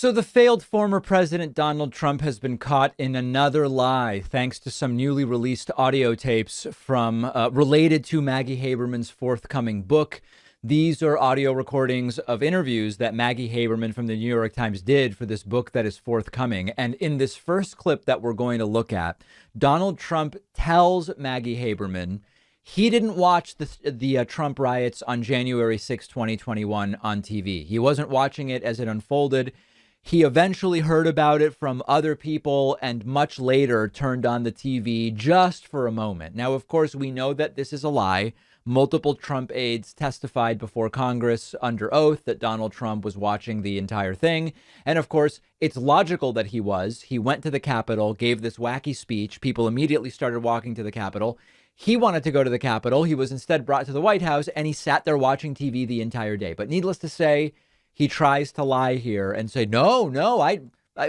So the failed former president Donald Trump has been caught in another lie thanks to some newly released audio tapes from related to Maggie Haberman's forthcoming book. These are audio recordings of interviews that Maggie Haberman from the New York Times did for this book that is forthcoming. And in this first clip that we're going to look at, Donald Trump tells Maggie Haberman he didn't watch the Trump riots on January 6, 2021 on TV. He wasn't watching it as it unfolded. He eventually heard about it from other people and much later turned on the TV just for a moment. Now, of course, we know that this is a lie. Multiple Trump aides testified before Congress under oath that Donald Trump was watching the entire thing. And of course, it's logical that he was. He went to the Capitol, gave this wacky speech. People immediately started walking to the Capitol. He wanted to go to the Capitol. He was instead brought to the White House and he sat there watching TV the entire day. But needless to say, he tries to lie here and say, no, I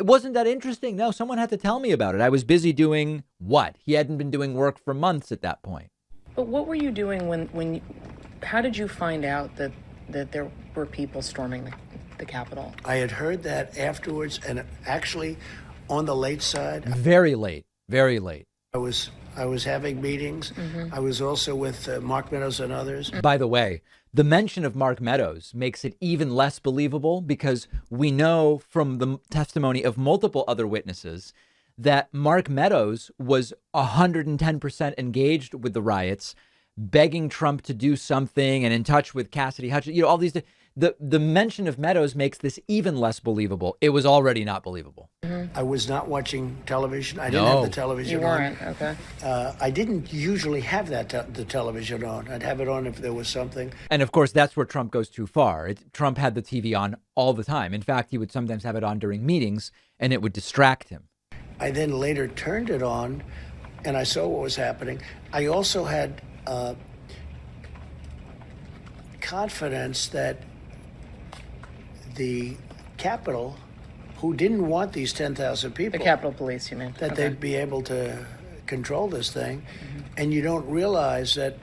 wasn't that interesting. No, someone had to tell me about it. I was busy doing what? He hadn't been doing work for months at that point. But what were you doing how did you find out that there were people storming the Capitol? I had heard that afterwards, and actually on the late side. Very late, very late. I was having meetings. Mm-hmm. I was also with Mark Meadows and others. By the way, the mention of Mark Meadows makes it even less believable because we know from the testimony of multiple other witnesses that Mark Meadows was 110% engaged with the riots, begging Trump to do something and in touch with Cassidy Hutchinson. All these. The mention of Meadows makes this even less believable. It was already not believable. Mm-hmm. I was not watching television. I didn't have the television on. You weren't, okay. I didn't usually have the television on. I'd have it on if there was something. And of course, that's where Trump goes too far. Trump had the TV on all the time. In fact, he would sometimes have it on during meetings and it would distract him. I then later turned it on and I saw what was happening. I also had confidence that the Capitol, who didn't want these 10,000 people. The Capitol Police, you mean? That okay. They'd be able to control this thing. Mm-hmm. And you don't realize that,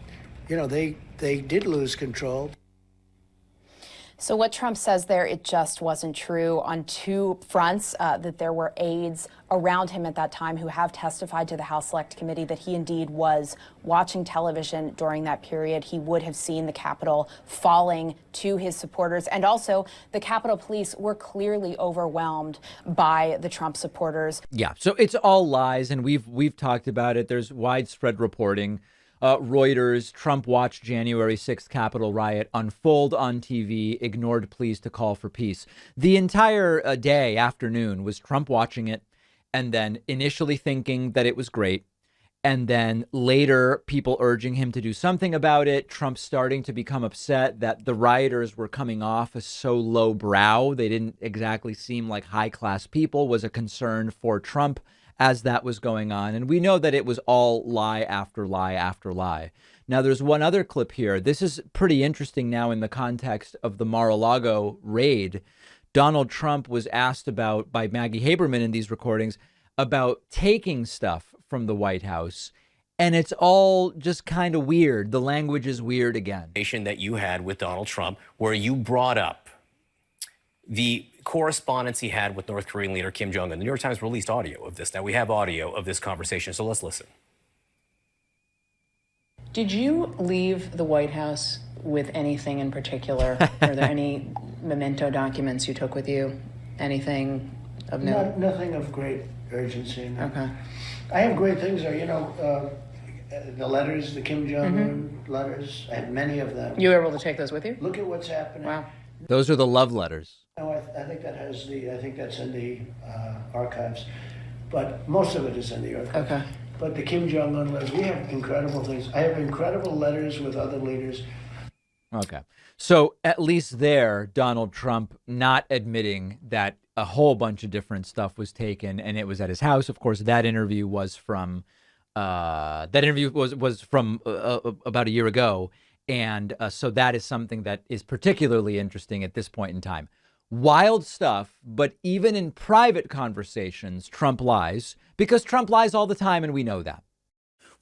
they did lose control. So what Trump says there, it just wasn't true on two fronts, that there were aides around him at that time who have testified to the House Select Committee that he indeed was watching television during that period. He would have seen the Capitol falling to his supporters. And also the Capitol Police were clearly overwhelmed by the Trump supporters. Yeah, so it's all lies. And we've talked about it. There's widespread reporting. Reuters, Trump watched January 6th Capitol riot unfold on TV, ignored pleas to call for peace. The entire afternoon was Trump watching it and then initially thinking that it was great. And then later people urging him to do something about it. Trump starting to become upset that the rioters were coming off as so lowbrow. They didn't exactly seem like high class people, was a concern for Trump as that was going on. And we know that it was all lie after lie after lie. Now, there's one other clip here. This is pretty interesting now in the context of the Mar-a-Lago raid. Donald Trump was asked about by Maggie Haberman in these recordings about taking stuff from the White House. And it's all just kind of weird. The language is weird again. That you had with Donald Trump, where you brought up the correspondence he had with North Korean leader Kim Jong-un. The New York Times released audio of this. Now we have audio of this conversation, so let's listen. Did you leave the White House with anything in particular? Were there any memento documents you took with you? Anything of note? Nothing of great urgency. No. Okay. I have great things there, the letters, the Kim Jong-un letters. I had many of them. You were able to take those with you? Look at what's happening. Wow. Those are the love letters. No, I think I think that's in the archives, but most of it is in the archives. Okay. But the Kim Jong-un letters, we have incredible things. I have incredible letters with other leaders. Okay. So at least there, Donald Trump not admitting that a whole bunch of different stuff was taken and it was at his house. Of course, that interview was from about a year ago. And so that is something that is particularly interesting at this point in time. Wild stuff, but even in private conversations, Trump lies because Trump lies all the time, and we know that.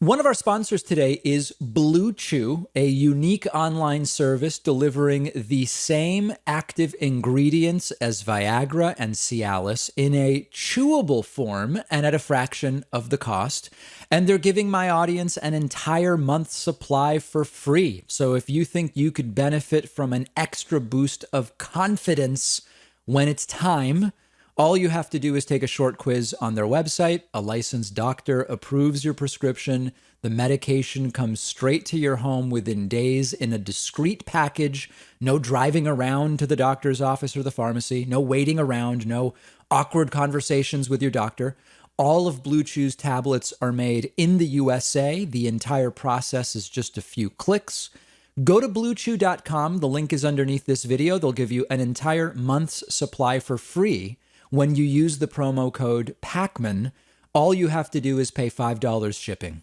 One of our sponsors today is Blue Chew, a unique online service delivering the same active ingredients as Viagra and Cialis in a chewable form and at a fraction of the cost. And they're giving my audience an entire month's supply for free. So if you think you could benefit from an extra boost of confidence when it's time, all you have to do is take a short quiz on their website. A licensed doctor approves your prescription. The medication comes straight to your home within days in a discreet package. No driving around to the doctor's office or the pharmacy. No waiting around. No awkward conversations with your doctor. All of Blue Chew's tablets are made in the USA. The entire process is just a few clicks. Go to bluechew.com. The link is underneath this video. They'll give you an entire month's supply for free when you use the promo code PACMAN. All you have to do is pay $5 shipping.